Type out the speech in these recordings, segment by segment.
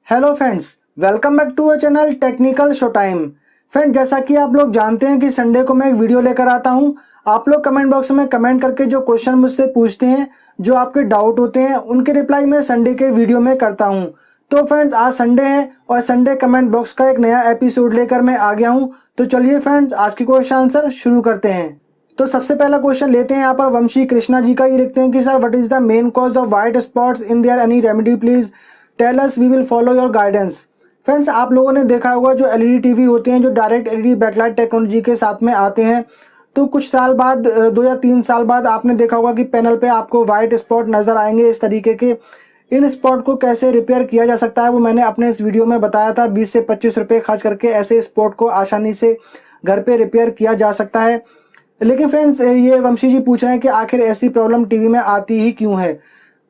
Hello friends, welcome back to a channel technical show time. Friend, जैसा कि आप लोग जानते हैं कि संडे को मैं एक वीडियो लेकर आता हूं। आप लोग कमेंट बॉक्स में कमेंट करके जो क्वेश्चन मुझसे पूछते हैं, जो आपके डाउट होते हैं, उनके रिप्लाई मैं संडे के वीडियो में करता हूं। तो फ्रेंड्स, आज संडे है और संडे कमेंट बॉक्स का एक नया एपिसोड लेकर मैं आ गया हूँ। तो चलिए फ्रेंड्स, आज की क्वेश्चन आंसर शुरू करते हैं। तो सबसे पहला क्वेश्चन लेते हैं यहाँ पर वंशी कृष्णा जी का। ये लिखते हैं कि sir, what is the main cause of white spots in there any remedy please tell us, we will follow your guidance. Friends, आप लोगों ने देखा होगा जो एलईडी टीवी होते हैं, जो डायरेक्ट एलईडी बैकलाइट टेक्नोलॉजी के साथ में आते हैं, तो कुछ साल बाद 2 या 3 साल बाद आपने देखा होगा कि पैनल पे आपको वाइट स्पॉट नज़र आएंगे इस तरीके के। इन स्पॉट को कैसे रिपेयर किया जा सकता है वो मैंने अपने इस वीडियो में बताया था। 20 से 25 रुपये खर्च करके ऐसे स्पॉट को आसानी से घर पे रिपेयर किया जा सकता है। लेकिन फ्रेंड्स, ये वंशी जी पूछ रहे हैं कि आखिर ऐसी प्रॉब्लम टीवी में आती ही क्यों है।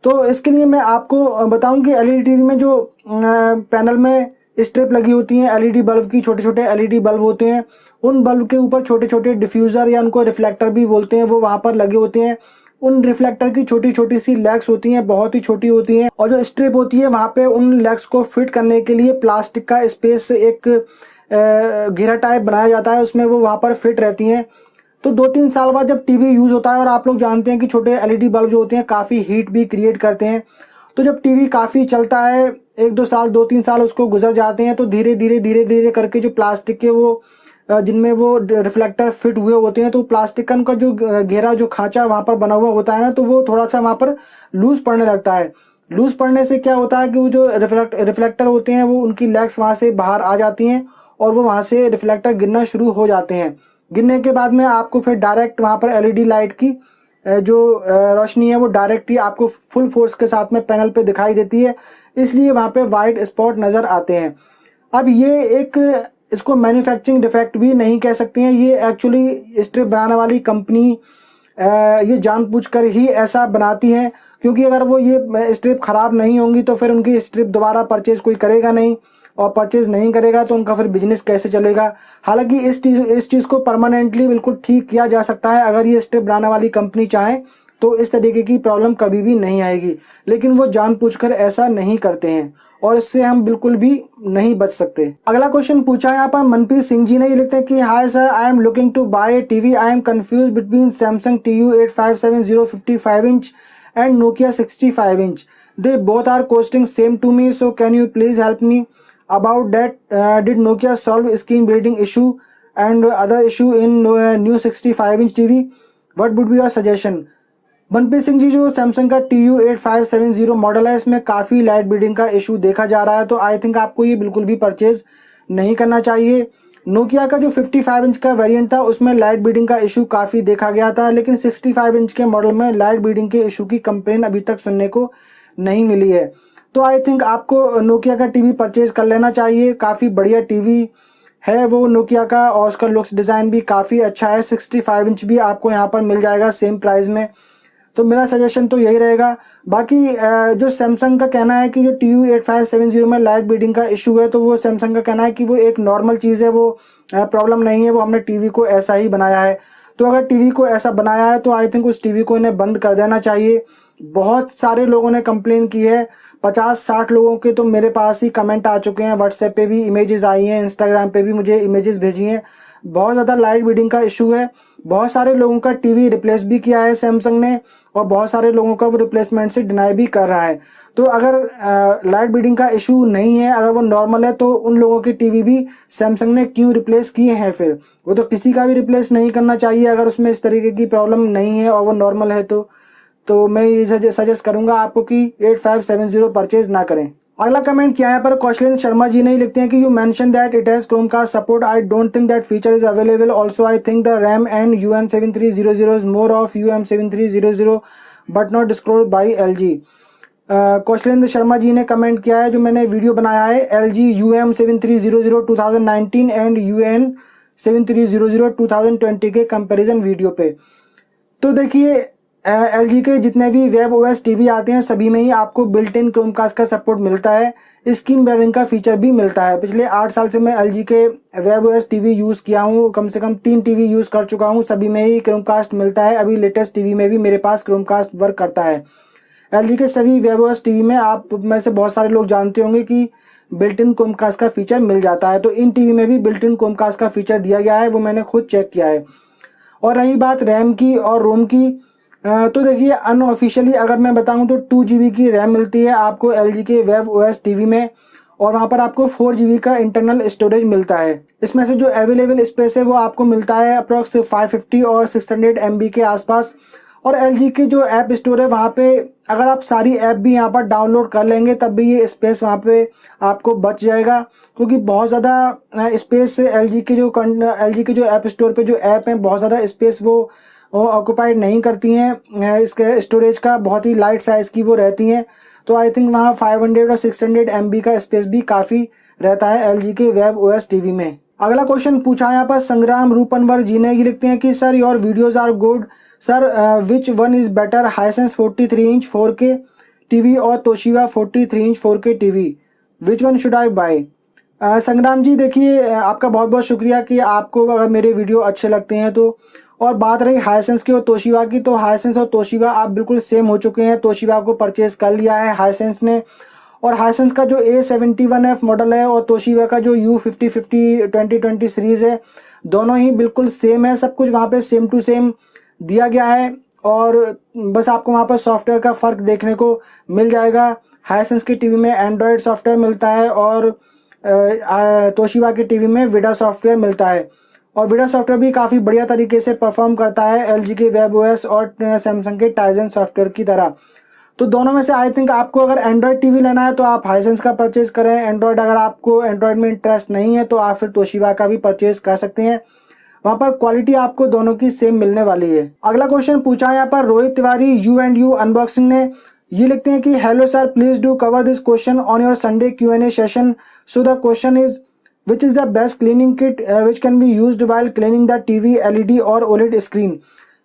तो इसके लिए मैं आपको बताऊं कि एलईडी टीवी में जो पैनल में स्ट्रिप लगी होती हैं, एलईडी बल्ब की, छोटे छोटे एलईडी बल्ब होते हैं, उन बल्ब के ऊपर छोटे छोटे डिफ्यूज़र या उनको रिफ्लेक्टर भी बोलते हैं, वो वहाँ पर लगे होते हैं। उन रिफ्लेक्टर की छोटी छोटी सी लेग्स होती हैं, बहुत ही छोटी होती हैं, और जो स्ट्रिप होती है वहाँ पे उन लेग्स को फिट करने के लिए प्लास्टिक का स्पेस एक घेरा टाइप बनाया जाता है, उसमें वो वहाँ पर फिट रहती हैं। तो 2-3 साल बाद जब टीवी यूज़ होता है, और आप लोग जानते हैं कि छोटे एलईडी बल्ब जो होते हैं काफ़ी हीट भी क्रिएट करते हैं, तो जब टीवी काफ़ी चलता है, 1-2 साल 2-3 साल उसको गुजर जाते हैं, तो धीरे धीरे करके जो प्लास्टिक के वो जिनमें वो रिफ्लेक्टर फिट हुए होते हैं, तो प्लास्टिक का उनका जो घेरा, जो खांचा वहाँ पर बना हुआ होता है ना, तो वो थोड़ा सा वहाँ पर लूज़ पड़ने लगता है। लूज़ पड़ने से क्या होता है कि वो जो रिफ्लेक्टर होते हैं, वो उनकी लेग्स वहाँ से बाहर आ जाती हैं और वो वहाँ से रिफ्लेक्टर गिरना शुरू हो जाते हैं। गिरने के बाद में आपको फिर डायरेक्ट वहाँ पर एलईडी लाइट की जो रोशनी है वो डायरेक्ट ही आपको फुल फोर्स के साथ में पैनल पे दिखाई देती है, इसलिए वहाँ पे वाइट स्पॉट नज़र आते हैं। अब ये एक, इसको मैन्युफैक्चरिंग डिफेक्ट भी नहीं कह सकते हैं, ये एक्चुअली स्ट्रिप बनाने वाली कंपनी ये जानबूझकर ही ऐसा बनाती हैं, क्योंकि अगर वो ये स्ट्रिप ख़राब नहीं होंगी तो फिर उनकी स्ट्रिप दोबारा परचेज़ कोई करेगा नहीं, और परचेज़ नहीं करेगा तो उनका फिर बिजनेस कैसे चलेगा। हालांकि इस चीज़ को परमानेंटली बिल्कुल ठीक किया जा सकता है, अगर ये स्ट्रिप बनाने वाली कंपनी चाहे तो इस तरीके की प्रॉब्लम कभी भी नहीं आएगी, लेकिन वो जानबूझकर ऐसा नहीं करते हैं और इससे हम बिल्कुल भी नहीं बच सकते। अगला क्वेश्चन पूछा है यहाँ पर मनप्रीत सिंह जी ने। ये लिखते हैं कि hi sir, I am looking to buy a TV, I am confuse between Samsung TU8570 55 inch and Nokia 65 inch. They both are costing same to me, so can you please help me about that? Did Nokia solve screen bleeding issue and other issue in new 65 inch TV? What would be your suggestion? Manpreet Singh ji, जो Samsung का TU8570 model है, इसमें काफ़ी light bleeding का issue देखा जा रहा है, तो आई थिंक आपको ये बिल्कुल भी परचेज़ नहीं करना चाहिए। नोकिया का जो 55 इंच का वेरिएंट था उसमें लाइट ब्लीडिंग का इशू काफ़ी देखा गया था, लेकिन 65 इंच के मॉडल में लाइट ब्लीडिंग के इशू की कंप्लेन अभी तक सुनने को नहीं मिली है। तो आई थिंक आपको नोकिया का टीवी परचेज़ कर लेना चाहिए, काफ़ी बढ़िया टीवी है वो नोकिया का, और उसका लुक्स डिज़ाइन भी काफ़ी अच्छा है। 65 इंच भी आपको यहाँ पर मिल जाएगा सेम प्राइस में, तो मेरा सजेशन तो यही रहेगा। बाकी जो सैमसंग का कहना है कि जो TU8570 में लाइट ब्लीडिंग का इशू है, तो वो सैमसंग का कहना है कि वो एक नॉर्मल चीज़ है, वो प्रॉब्लम नहीं है, वो हमने टीवी को ऐसा ही बनाया है। तो अगर टीवी को ऐसा बनाया है तो आई थिंक उस टीवी को इन्हें बंद कर देना चाहिए। बहुत सारे लोगों ने कंप्लेन की है, 50-60 लोगों के तो मेरे पास ही कमेंट आ चुके हैं, व्हाट्सएप पे भी इमेजेस आई हैं, इंस्टाग्राम पे भी मुझे इमेजेस भेजी हैं। बहुत ज़्यादा लाइट ब्लीडिंग का इशू है, बहुत सारे लोगों का टीवी रिप्लेस भी किया है सैमसंग ने, और बहुत सारे लोगों का वो रिप्लेसमेंट से डिनाई भी कर रहा है। तो अगर लाइट ब्लीडिंग का इशू नहीं है, अगर वो नॉर्मल है, तो उन लोगों के टीवी भी सैमसंग ने क्यों रिप्लेस किए हैं? फिर वो तो किसी का भी रिप्लेस नहीं करना चाहिए अगर उसमें इस तरीके की प्रॉब्लम नहीं है और वो नॉर्मल है। तो मैं ये सजेस्ट करूँगा आपको कि 8570 परचेज ना करें। अगला कमेंट किया है यहाँ पर कौशलेंद्र शर्मा जी ने। लिखते हैं कि you mention that it has Chromecast support, I don't think that feature is available, also I think the RAM and UM7300 is more of UM7300 but not disclosed by LG। Kaushlendra Sharma ji ने comment किया है, जो मैंने video बनाया है LG UM7300 2019 and UN7300 2020 के comparison video पे। तो देखिए, LG के जितने भी वेब OS टीवी आते हैं सभी में ही आपको बिल्ट इन क्रोमकास्ट का सपोर्ट मिलता है, स्क्रीन ब्लेंडिंग का फीचर भी मिलता है। पिछले 8 साल से मैं LG के वेब OS टीवी यूज़ किया हूँ, कम से कम 3 टीवी यूज़ कर चुका हूँ, सभी में ही क्रोमकास्ट मिलता है। अभी लेटेस्ट टीवी में भी मेरे पास क्रोमकास्ट वर्क करता है। LG के सभी वेब OS टीवी में, आप में से बहुत सारे लोग जानते होंगे कि बिल्ट इन क्रोमकास्ट का फीचर मिल जाता है। तो इन टीवी में भी बिल्ट इन क्रोमकास्ट का फीचर दिया गया है, वो मैंने खुद चेक किया है। और रही बात रैम की और रोम की, तो देखिए अनऑफिशियली अगर मैं बताऊं तो 2 GB की रैम मिलती है आपको LG के वेब OS टीवी में, और वहाँ पर आपको 4 GB का इंटरनल स्टोरेज मिलता है। इसमें से जो अवेलेबल स्पेस है वो आपको मिलता है अप्रॉक्स 550 और 600 MB के आसपास। और LG की जो ऐप स्टोर है वहाँ पे अगर आप सारी ऐप भी यहाँ पर डाउनलोड कर लेंगे तब भी ये स्पेस वहाँ पे आपको बच जाएगा, क्योंकि बहुत ज़्यादा स्पेस से LG के जो ऐप स्टोर पे जो ऐप हैं बहुत ज़्यादा स्पेस वो ऑक्यूपाइड नहीं करती हैं। इसके स्टोरेज का बहुत ही लाइट साइज़ की वो रहती हैं। तो आई थिंक वहाँ 500 और 600 MB का स्पेस भी काफ़ी रहता है LG के वेब OS टीवी में। अगला क्वेश्चन पूछा है यहाँ पर संग्राम रूपनवर जी ने, ये लिखते हैं कि sir your videos are good sir, which one is better, Hisense 43 inch 4K TV और Toshiba 43 inch 4K TV, which one should I buy? Sangram ji देखिए, आपका बहुत बहुत शुक्रिया कि आपको अगर मेरे वीडियो अच्छे लगते हैं तो। और बात रही हाइसेंस की और तोशिबा की, तो हाइसेंस और तोशिबा आप बिल्कुल सेम हो चुके हैं। तोशिबा को परचेज़ कर लिया है हाइसेंस ने, और हाइसेंस का जो A71F मॉडल है और तोशिबा का जो U5050 2020 सीरीज़ है, दोनों ही बिल्कुल सेम है। सब कुछ वहाँ पे सेम टू सेम दिया गया है, और बस आपको वहाँ पर सॉफ्टवेयर का फ़र्क देखने को मिल जाएगा। हाइसेंस की टीवी में एंड्रॉयड सॉफ्टवेयर मिलता है और तोशिबा की टीवी में विडा सॉफ्टवेयर मिलता है, और विडा सॉफ्टवेयर भी काफ़ी बढ़िया तरीके से परफॉर्म करता है LG के वेब OS और सैमसंग के टाइजन सॉफ्टवेयर की तरह। तो दोनों में से आई थिंक आपको अगर एंड्रॉयड टीवी लेना है तो आप हाइसेंस का परचेज़ करें। एंड्रॉयड अगर आपको एंड्रॉयड में इंटरेस्ट नहीं है तो आप फिर तोशिबा का भी परचेज़ कर सकते हैं। वहाँ पर क्वालिटी आपको दोनों की सेम मिलने वाली है। अगला क्वेश्चन पूछा है यहाँ पर रोहित तिवारी U&U अनबॉक्सिंग ने, ये लिखते हैं कि hello sir, please do cover this question on your Sunday Q&A session. So the question is which is the best cleaning kit which can be used while cleaning the TV, LED or OLED screen,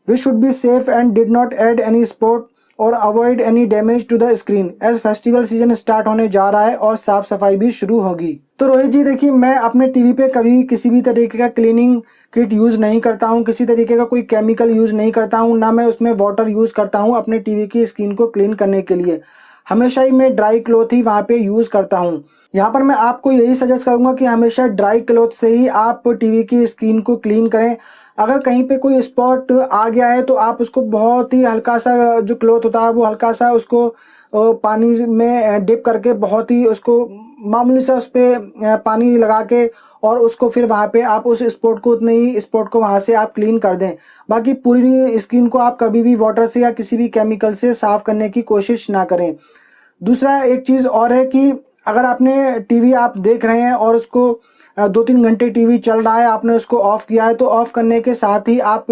which should be safe and did not add any spot और avoid any damage to the screen as festival season start होने जा रहा है और साफ सफाई भी शुरू होगी। तो रोहित जी देखिए, मैं अपने टीवी पे कभी किसी भी तरीके का क्लीनिंग किट यूज़ नहीं करता हूँ, किसी तरीके का कोई केमिकल यूज़ नहीं करता हूँ, ना मैं उसमें वाटर यूज़ करता हूँ अपने टीवी की स्क्रीन को क्लीन करने के लिए। हमेशा ही मैं ड्राई क्लॉथ ही वहाँ पे यूज़ करता हूँ। यहाँ पर मैं आपको यही सजेस्ट करूँगा कि हमेशा ड्राई क्लॉथ से ही आप टीवी की स्क्रीन को क्लीन करें। अगर कहीं पे कोई स्पॉट आ गया है तो आप उसको बहुत ही हल्का सा, जो क्लॉथ होता है वो हल्का सा उसको पानी में डिप करके बहुत ही उसको मामूली सा उस पर पानी लगा के और उसको फिर वहाँ पे आप उस स्पॉट को उतने ही स्पॉट को वहाँ से आप क्लीन कर दें। बाकी पूरी स्क्रीन को आप कभी भी वाटर से या किसी भी केमिकल से साफ़ करने की कोशिश ना करें। दूसरा एक चीज़ और है कि अगर आपने टीवी आप देख रहे हैं और उसको 2-3 घंटे टीवी चल रहा है, आपने उसको ऑफ़ किया है, तो ऑफ़ करने के साथ ही आप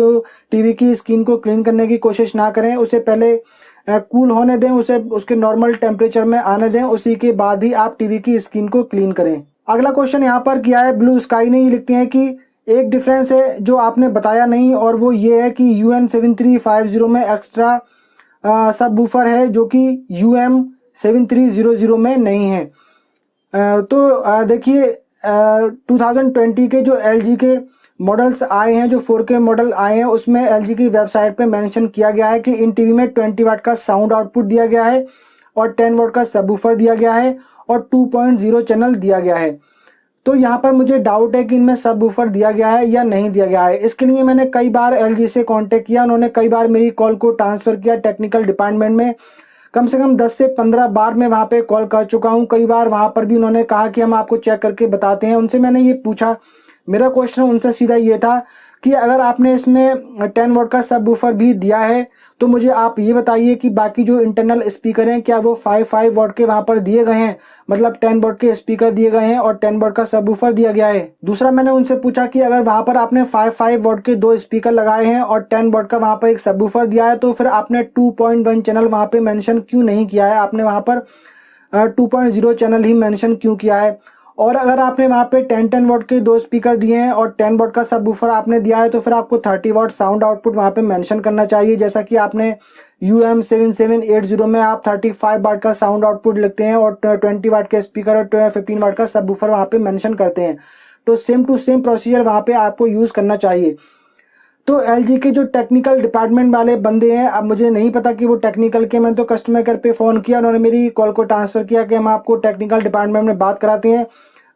टीवी की स्क्रीन को क्लीन करने की कोशिश ना करें। उसे पहले कूल होने दें, उसे उसके नॉर्मल टेम्परेचर में आने दें, उसी के बाद ही आप टीवी की स्क्रीन को क्लीन करें। अगला क्वेश्चन यहाँ पर किया है ब्लू स्काई ने, ये लिखते हैं कि एक डिफरेंस है जो आपने बताया नहीं, और वो ये है कि UN7350 में एक्स्ट्रा सब वूफर है जो कि UM7300 में नहीं है। तो देखिए 2020 के जो LG के मॉडल्स आए हैं, जो 4K मॉडल आए हैं, उसमें LG की वेबसाइट पे मेंशन किया गया है कि इन टीवी में 20 वाट का साउंड आउटपुट दिया गया है और 10 वाट का सबवूफर दिया गया है और 2.0 चैनल दिया गया है। तो यहाँ पर मुझे डाउट है कि इनमें सबवूफर दिया गया है या नहीं दिया गया है। इसके लिए मैंने कई बार LG से कांटेक्ट किया, उन्होंने कई बार मेरी कॉल को ट्रांसफ़र किया टेक्निकल डिपार्टमेंट में। कम से कम 10 से 15 बार मैं वहाँ पे कॉल कर चुका हूँ। कई बार वहाँ पर भी उन्होंने कहा कि हम आपको चेक करके बताते हैं। उनसे मैंने ये पूछा, मेरा क्वेश्चन उनसे सीधा ये था कि अगर आपने इसमें 10 वाट का सबवूफर भी दिया है तो मुझे आप ये बताइए कि बाकी जो इंटरनल स्पीकर हैं क्या वो 5 वाट के वहाँ पर दिए गए हैं, मतलब 10 वाट के स्पीकर दिए गए हैं और 10 वाट का सबवूफर दिया गया है। दूसरा मैंने उनसे पूछा कि अगर वहाँ पर आपने 5 वाट के 2 स्पीकर लगाए हैं और 10 वाट का वहाँ पर एक सबवूफर दिया है तो फिर आपने 2.1 चैनल वहाँ पर मैंशन क्यों नहीं किया है, आपने वहाँ पर 2.0 चैनल ही मेंशन क्यों किया है। और अगर आपने वहाँ पे 10 वाट के 2 स्पीकर दिए हैं और 10 वाट का सबवूफर आपने दिया है तो फिर आपको 30 वाट साउंड आउटपुट वहाँ पे मेंशन करना चाहिए, जैसा कि आपने UM7780 में आप 35 वाट का साउंड आउटपुट लिखते हैं और 20 वाट के स्पीकर और 15 वाट का सबवूफर वहाँ पे मेंशन करते हैं। तो सेम टू सेम प्रोसीजर वहाँ पे आपको यूज़ करना चाहिए। तो एलजी के जो टेक्निकल डिपार्टमेंट वाले बंदे हैं, अब मुझे नहीं पता कि वो टेक्निकल के, मैंने तो कस्टमर केयर पे फ़ोन किया, उन्होंने मेरी कॉल को ट्रांसफ़र किया कि हम आपको टेक्निकल डिपार्टमेंट में बात कराते हैं।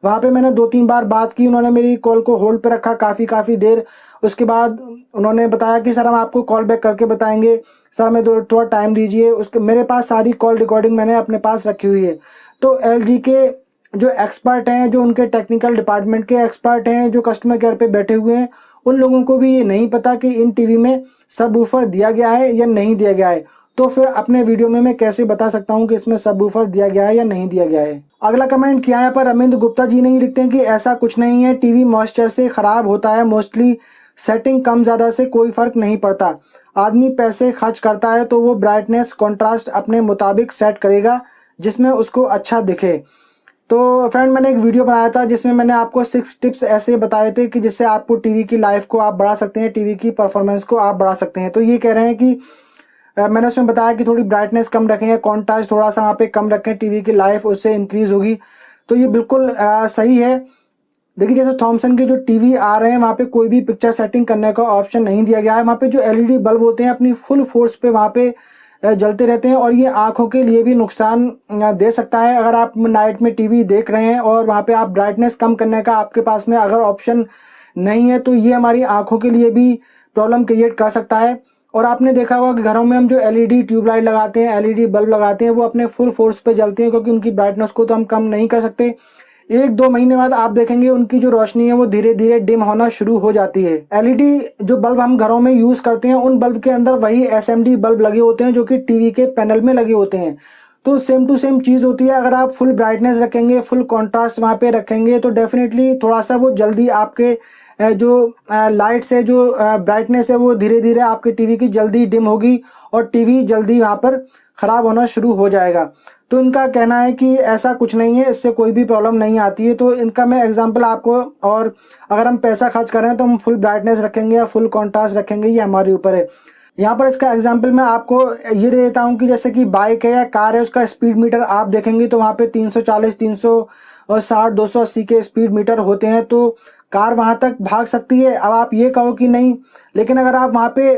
वहाँ पे मैंने 2-3 बार बात की, उन्होंने मेरी कॉल को होल्ड पे रखा काफ़ी देर। उसके बाद उन्होंने बताया कि सर हम आपको कॉल बैक करके बताएंगे, सर हमें थोड़ा टाइम दीजिए। उसके मेरे पास सारी कॉल रिकॉर्डिंग मैंने अपने पास रखी हुई है। तो एलजी के जो एक्सपर्ट हैं, जो उनके टेक्निकल डिपार्टमेंट के एक्सपर्ट हैं, जो कस्टमर केयर पे बैठे हुए हैं, उन लोगों को भी ये नहीं पता कि इन टीवी में सबवूफर दिया गया है या नहीं दिया गया है। तो फिर अपने वीडियो में मैं कैसे बता सकता हूँ कि इसमें सबवूफर दिया गया है या नहीं दिया गया है। अगला कमेंट किया है पर अरविंद गुप्ता जी नहीं, लिखते हैं कि ऐसा कुछ नहीं है, टीवी मॉइस्चर से ख़राब होता है मोस्टली, सेटिंग कम ज़्यादा से कोई फ़र्क नहीं पड़ता। आदमी पैसे खर्च करता है तो वो ब्राइटनेस कॉन्ट्रास्ट अपने मुताबिक सेट करेगा जिसमें उसको अच्छा दिखे। तो फ्रेंड, मैंने एक वीडियो बनाया था जिसमें मैंने आपको 6 टिप्स ऐसे बताए थे कि जिससे आपको टीवी की लाइफ को आप बढ़ा सकते हैं, टीवी की परफॉर्मेंस को आप बढ़ा सकते हैं। तो ये कह रहे हैं कि मैंने उसमें बताया कि थोड़ी ब्राइटनेस कम रखें, कॉन्ट्रास्ट थोड़ा सा वहाँ पे कम रखें, टीवी की लाइफ उससे इंक्रीज़ होगी। तो ये बिल्कुल सही है। देखिए, जैसे थॉमसन के जो टीवी आ रहे हैं वहाँ पे कोई भी पिक्चर सेटिंग करने का ऑप्शन नहीं दिया गया है। वहाँ पे जो एलईडी बल्ब होते हैं अपनी फुल फोर्स पे वहाँ पे जलते रहते हैं और ये आँखों के लिए भी नुकसान दे सकता है। अगर आप नाइट में टीवी देख रहे हैं और वहाँ पे आप ब्राइटनेस कम करने का आपके पास में अगर ऑप्शन नहीं है तो ये हमारी आँखों के लिए भी प्रॉब्लम क्रिएट कर सकता है। और आपने देखा होगा कि घरों में हम जो एलईडी ट्यूबलाइट लगाते हैं, एलईडी बल्ब लगाते हैं, वो अपने फुल फोर्स पे जलती हैं क्योंकि उनकी ब्राइटनेस को तो हम कम नहीं कर सकते। 1-2 महीने बाद आप देखेंगे उनकी जो रोशनी है वो धीरे धीरे डिम होना शुरू हो जाती है। एलईडी जो बल्ब हम घरों में यूज़ करते हैं उन बल्ब के अंदर वही एसएमडी बल्ब लगे होते हैं जो कि टीवी के पैनल में लगे होते हैं। तो सेम टू सेम चीज़ होती है। अगर आप फुल ब्राइटनेस रखेंगे, फुल कॉन्ट्रास्ट वहाँ पे रखेंगे तो डेफिनेटली थोड़ा सा वो जल्दी आपके जो लाइट्स है, जो ब्राइटनेस है, वो धीरे धीरे आपके टीवी की जल्दी डिम होगी और टीवी जल्दी वहाँ पर ख़राब होना शुरू हो जाएगा। तो इनका कहना है कि ऐसा कुछ नहीं है, इससे कोई भी प्रॉब्लम नहीं आती है। तो इनका मैं एग्जांपल आपको, और अगर हम पैसा खर्च कर रहे हैं तो हम फुल ब्राइटनेस रखेंगे या फुल कॉन्ट्रास्ट रखेंगे, ये हमारे ऊपर है। यहाँ पर इसका एग्जांपल मैं आपको ये दे देता हूँ कि जैसे कि बाइक है या कार है, उसका स्पीड मीटर आप देखेंगे तो वहाँ पे 340, 360, 280 के स्पीड मीटर होते हैं। तो कार वहाँ तक भाग सकती है। अब आप ये कहो कि नहीं, लेकिन अगर आप वहाँ पे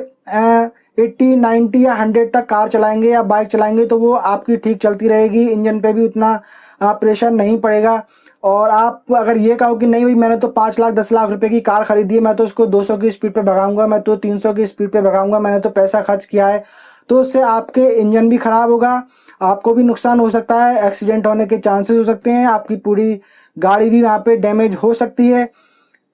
80, 90 या 100 तक कार चलाएंगे या बाइक चलाएंगे तो वो आपकी ठीक चलती रहेगी, इंजन पे भी उतना प्रेशर नहीं पड़ेगा। और आप अगर ये कहो कि नहीं भाई, मैंने तो 5 लाख 10 लाख रुपए की कार खरीदी है, मैं तो उसको 200 की स्पीड पे भगाऊंगा, मैं तो 300 की स्पीड पे भगाऊंगा, मैंने तो पैसा खर्च किया है, तो उससे आपके इंजन भी ख़राब होगा, आपको भी नुकसान हो सकता है, एक्सीडेंट होने के चांसेस हो सकते हैं, आपकी पूरी गाड़ी भी वहाँ पे डैमेज हो सकती है।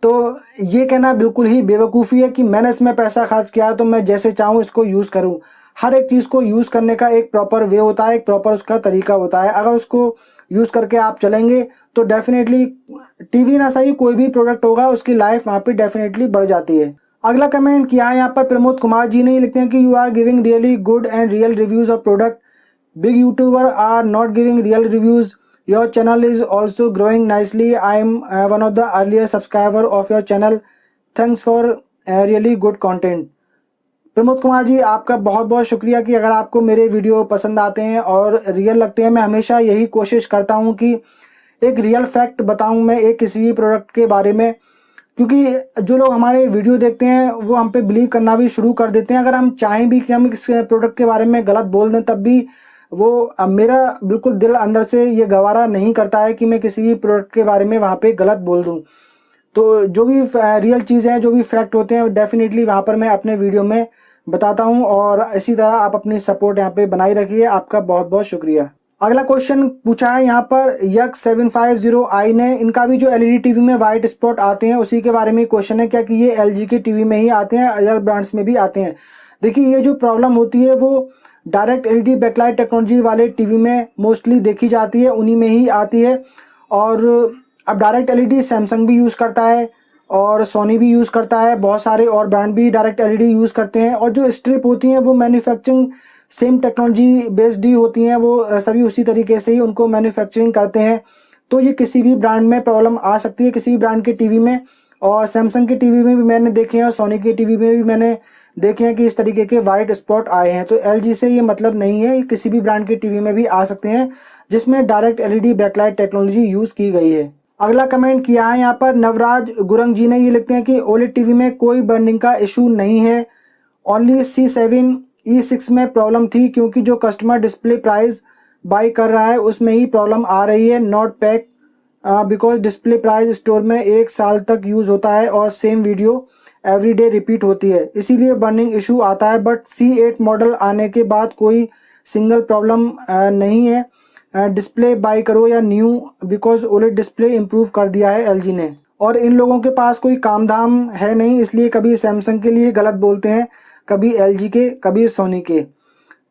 तो ये कहना बिल्कुल ही बेवकूफ़ी है कि मैंने इसमें पैसा खर्च किया है तो मैं जैसे चाहूँ इसको यूज़ करूँ। हर एक चीज़ को यूज़ करने का एक प्रॉपर वे होता है, एक प्रॉपर उसका तरीका होता है। अगर उसको यूज़ करके आप चलेंगे तो डेफिनेटली टीवी ना सही, कोई भी प्रोडक्ट होगा उसकी लाइफ वहाँ पे डेफिनेटली बढ़ जाती है। अगला कमेंट किया है यहाँ पर प्रमोद कुमार जी ने, लिखते हैं कि you are giving really good and real reviews of product, big YouTuber are not giving real reviews, your channel is also growing nicely, I am one of the earlier subscriber of your channel, thanks for really good content। Pramod Kumar ji, आपका बहुत बहुत शुक्रिया कि अगर आपको मेरे video पसंद आते हैं और रियल लगते हैं। मैं हमेशा यही कोशिश करता हूं कि एक रियल फैक्ट बताऊं मैं एक किसी भी प्रोडक्ट के बारे में, क्योंकि जो लोग हमारे वीडियो देखते हैं वो हम पे बिलीव करना भी शुरू कर देते हैं। अगर हम चाहें भी कि हम इस प्रोडक्ट के बारे में गलत बोल दें तब भी वो मेरा बिल्कुल दिल अंदर से ये गवारा नहीं करता है कि मैं किसी भी प्रोडक्ट के बारे में वहाँ पे गलत बोल दूँ। तो जो भी रियल चीज़ें हैं, जो भी फैक्ट होते हैं, डेफिनेटली वहाँ पर मैं अपने वीडियो में बताता हूँ। और इसी तरह आप अपनी सपोर्ट यहाँ पे बनाई रखिए। आपका बहुत बहुत शुक्रिया। अगला क्वेश्चन पूछा है यहाँ पर यक 750i ने, इनका भी जो एलईडी टीवी में वाइट स्पॉट आते हैं उसी के बारे में क्वेश्चन है, क्या कि ये एलजी के टीवी में ही आते हैं, अदर ब्रांड्स में भी आते हैं। देखिए, ये जो प्रॉब्लम होती है वो डायरेक्ट एलईडी बैकलाइट टेक्नोलॉजी वाले टीवी में मोस्टली देखी जाती है, उन्हीं में ही आती है। और अब डायरेक्ट एलईडी सैमसंग भी यूज़ करता है और सोनी भी यूज़ करता है, बहुत सारे और ब्रांड भी डायरेक्ट एलईडी यूज़ करते हैं। और जो स्ट्रिप होती हैं वो मैन्युफैक्चरिंग सेम टेक्नोलॉजी बेस्ड ही होती हैं, वो सभी उसी तरीके से ही उनको मैन्युफैक्चरिंग करते हैं। तो ये किसी भी ब्रांड में प्रॉब्लम आ सकती है, किसी भी ब्रांड के टीवी में। और सैमसंग के टीवी में भी मैंने देखे हैं और सोनी के टीवी में भी मैंने देखे हैं कि इस तरीके के वाइट स्पॉट आए हैं। तो एलजी से ये मतलब नहीं है, किसी भी ब्रांड के टीवी में भी आ सकते हैं जिसमें direct LED backlight technology use की गई है। अगला कमेंट किया है यहाँ पर नवराज गुरंग जी ने। ये लिखते हैं कि ओलेड टीवी में कोई बर्निंग का इशू नहीं है, ओनली C7E6 में प्रॉब्लम थी, क्योंकि जो कस्टमर डिस्प्ले प्राइस बाई कर रहा है उसमें ही प्रॉब्लम आ रही है, not pack, because display price store में 1 साल तक यूज़ होता है और सेम वीडियो एवरीडे रिपीट होती है, इसीलिए बर्निंग इशू आता है। बट C8 मॉडल आने के बाद कोई सिंगल प्रॉब्लम नहीं है, डिस्प्ले बाई करो या new, because OLED display improve कर दिया है LG ने। और इन लोगों के पास कोई काम धाम है नहीं, इसलिए कभी सैमसंग के लिए गलत बोलते हैं, कभी LG के, कभी सोनी के।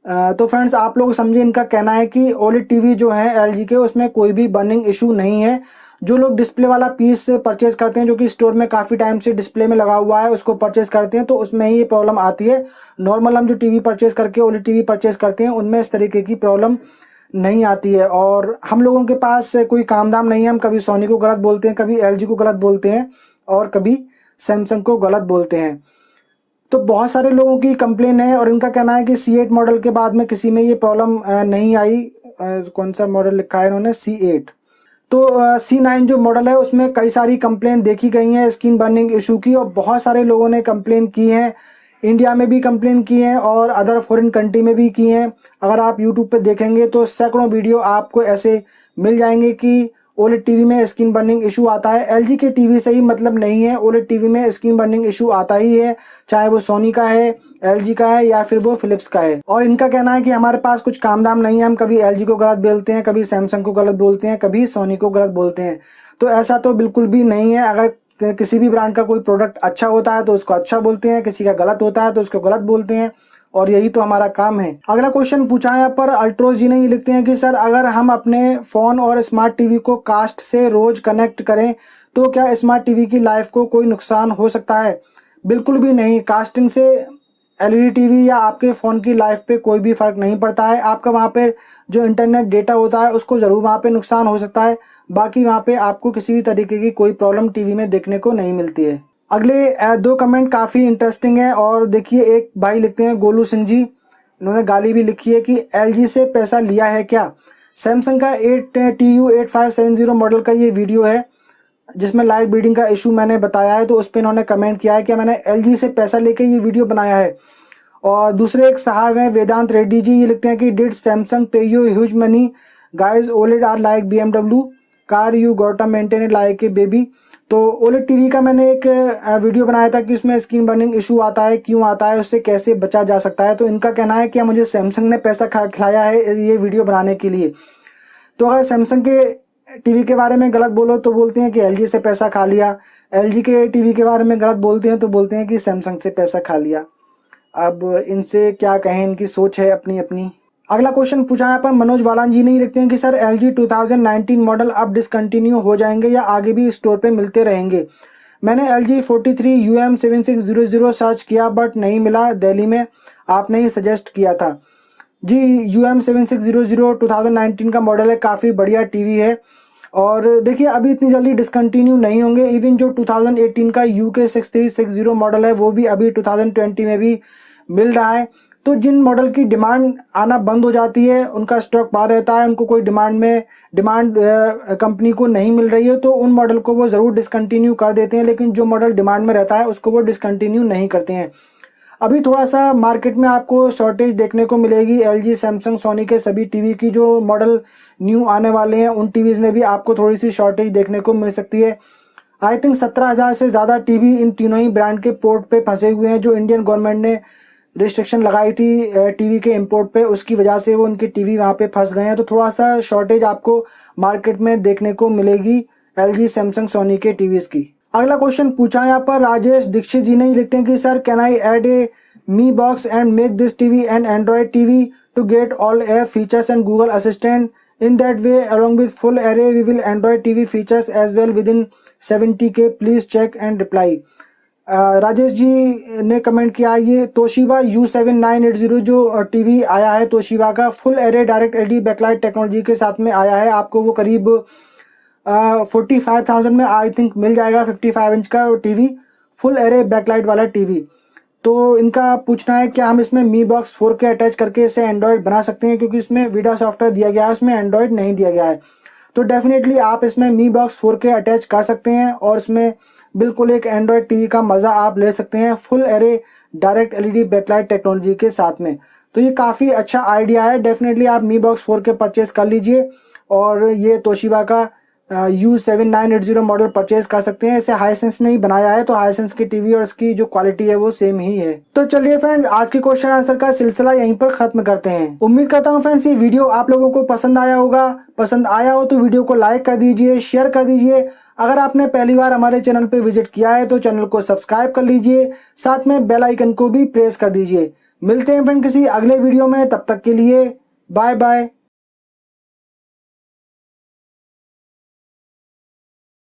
तो फ्रेंड्स आप लोग समझे, इनका कहना है कि ओलेड टीवी जो है LG के उसमें कोई भी बर्निंग इशू नहीं है। जो लोग डिस्प्ले वाला पीस परचेज करते हैं जो कि स्टोर में काफ़ी टाइम से डिस्प्ले में लगा हुआ है, उसको परचेज करते हैं तो उसमें ही ये प्रॉब्लम आती है। नॉर्मल हम जो टीवी परचेज करके ओलेड टीवी परचेज करते हैं उनमें इस तरीके की प्रॉब्लम नहीं आती है। और हम लोगों के पास कोई काम धाम नहीं है, हम कभी सोनी को गलत बोलते हैं, कभी LG को गलत बोलते हैं और कभी सैमसंग को गलत बोलते हैं। तो बहुत सारे लोगों की कंप्लेन है और इनका कहना है कि C8 मॉडल के बाद में किसी में ये प्रॉब्लम नहीं आई। कौन सा मॉडल लिखा है इन्होंने, C8। तो C9 जो मॉडल है उसमें कई सारी कंप्लेन देखी गई हैं स्क्रीन बर्निंग इशू की, और बहुत सारे लोगों ने कंप्लेन की हैं, इंडिया में भी कंप्लेन की हैं और अदर फॉरेन कंट्री में भी की हैं। अगर आप यूट्यूब पे देखेंगे तो सैकड़ों वीडियो आपको ऐसे मिल जाएंगे कि ओलेड टीवी में स्क्रीन बर्निंग इशू आता है। LG के टीवी से ही मतलब नहीं है, ओलेड टीवी में स्क्रीन बर्निंग इशू आता ही है, चाहे वो सोनी का है, LG का है या फिर वो फिलिप्स का है। और इनका कहना है कि हमारे पास कुछ काम धाम नहीं है, हम कभी LG को गलत बोलते हैं, कभी सैमसंग को गलत बोलते हैं, कभी सोनी को गलत बोलते हैं। तो ऐसा तो बिल्कुल भी नहीं है। अगर किसी भी ब्रांड का कोई प्रोडक्ट अच्छा होता है तो उसको अच्छा बोलते हैं, किसी का गलत होता है तो उसको गलत बोलते हैं, और यही तो हमारा काम है। अगला क्वेश्चन पूछा है यहाँ पर अल्ट्रोज जी ने। ये लिखते हैं कि सर अगर हम अपने फ़ोन और स्मार्ट टीवी को कास्ट से रोज़ कनेक्ट करें तो क्या स्मार्ट टीवी की लाइफ को कोई नुकसान हो सकता है? बिल्कुल भी नहीं। कास्टिंग से LED टीवी या आपके फ़ोन की लाइफ पे कोई भी फ़र्क नहीं पड़ता है। आपका वहाँ पे जो इंटरनेट डेटा होता है उसको ज़रूर वहाँ पे नुकसान हो सकता है, बाकी वहाँ पे आपको किसी भी तरीके की कोई प्रॉब्लम टीवी में देखने को नहीं मिलती है। अगले 2 कमेंट काफ़ी इंटरेस्टिंग है। और देखिए, एक भाई लिखते हैं गोलू सिंह जी, इन्होंने गाली भी लिखी है कि LG से पैसा लिया है क्या? सैमसंग का 8TU8570 मॉडल का ये वीडियो है जिसमें लाइट ब्लीडिंग का इशू मैंने बताया है, तो उस पर इन्होंने कमेंट किया है कि मैंने LG से पैसा लेके ये वीडियो बनाया है। और दूसरे एक साहब हैं वेदांत रेड्डी जी, ये लिखते हैं कि did Samsung pay you huge money guys, OLED are like BMW car, you gotta maintain like a baby. तो ओलेड टीवी का मैंने एक वीडियो बनाया था कि उसमें स्क्रीन बर्निंग इशू आता है, क्यों आता है, उससे कैसे बचा जा सकता है। तो इनका कहना है कि मुझे सैमसंग ने पैसा खिलाया है ये वीडियो बनाने के लिए। तो अगर सैमसंग के टीवी के बारे में गलत बोलो तो बोलते हैं कि LG से पैसा खा लिया, LG के टीवी के बारे में गलत बोलते हैं तो बोलते हैं कि सैमसंग से पैसा खा लिया। अब इनसे क्या कहें, इनकी सोच है अपनी अपनी। अगला क्वेश्चन पूछा है पर मनोज वालान जी नहीं, लिखते हैं कि सर LG 2019 मॉडल अब डिसकंटिन्यू हो जाएंगे या आगे भी स्टोर पे मिलते रहेंगे? मैंने LG 43UM7600 सर्च किया बट नहीं मिला दिल्ली में, आपने ही सजेस्ट किया था। जी, UM7600 2019 का मॉडल है, काफ़ी बढ़िया टीवी है। और देखिए अभी इतनी जल्दी डिसकंटिन्यू नहीं होंगे। इवन जो 2018 का UK6360 मॉडल है वो भी अभी 2020 में भी मिल रहा है। तो जिन मॉडल की डिमांड आना बंद हो जाती है, उनका स्टॉक बाहर रहता है, उनको कोई डिमांड कंपनी को नहीं मिल रही है, तो उन मॉडल को वो ज़रूर डिसकंटिन्यू कर देते हैं। लेकिन जो मॉडल डिमांड में रहता है उसको वो डिसकंटिन्यू नहीं करते हैं। अभी थोड़ा सा मार्केट में आपको शॉर्टेज देखने को मिलेगी। LG, सैमसंग, सोनी के सभी टीवी की जो मॉडल न्यू आने वाले हैं उन टीवीज़ में भी आपको थोड़ी सी शॉर्टेज देखने को मिल सकती है। आई थिंक 17,000 से ज़्यादा टीवी इन तीनों ही ब्रांड के पोर्ट पे फंसे हुए हैं। जो इंडियन गवर्नमेंट ने रिस्ट्रिक्शन लगाई थी टीवी के इंपोर्ट पे, उसकी वजह से वो उनके टीवी वहाँ पे फंस गए हैं। तो थोड़ा सा शॉर्टेज आपको मार्केट में देखने को मिलेगी LG, सैमसंग, सोनी के टीवीज़ की। अगला क्वेश्चन पूछा है यहाँ पर राजेश दीक्षित जी ने, लिखते हैं कि sir can I add a Mi box and make this TV an Android TV to get all app features and Google Assistant in that way along with full array we will Android TV features as well with in 70K, please check and reply. Rajesh ji ने comment किया, ये Toshiba U7980 जो TV आया है Toshiba का, full array direct LED backlight technology के साथ में आया है। आपको वो करीब 45,000 में आई थिंक मिल जाएगा। 55 इंच का टीवी, फुल एरे बैकलाइट वाला टीवी। तो इनका पूछना है क्या हम इसमें मी बॉक्स 4K अटैच करके इसे एंड्रॉयड बना सकते हैं, क्योंकि इसमें वीडा सॉफ्टवेयर दिया गया है, उसमें एंड्रॉयड नहीं दिया गया है। तो डेफिनेटली आप इसमें मी बॉक्स 4K अटैच कर सकते हैं और इसमें बिल्कुल एक एंड्रॉयड टीवी का मज़ा आप ले सकते हैं full array direct LED backlight technology के साथ में। तो ये काफ़ी अच्छा आइडिया है, डेफिनेटली आप मी बॉक्स 4K परचेज कर लीजिए और ये तोशिबा का U7980 मॉडल परचेज कर सकते हैं। इसे हाईसेंस ने ही बनाया है, तो हाईसेंस की टीवी और इसकी जो क्वालिटी है वो सेम ही है। तो चलिए फ्रेंड्स, आज के क्वेश्चन आंसर का सिलसिला यहीं पर खत्म करते हैं। उम्मीद करता हूँ फ्रेंड्स ये वीडियो आप लोगों को पसंद आया होगा। पसंद आया हो तो वीडियो को लाइक कर दीजिए, शेयर कर दीजिए। अगर आपने पहली बार हमारे चैनल पे विजिट किया है तो चैनल को सब्सक्राइब कर लीजिए, साथ में बेल आइकन को भी प्रेस कर दीजिए। मिलते हैं फ्रेंड किसी अगले वीडियो में, तब तक के लिए बाय बाय।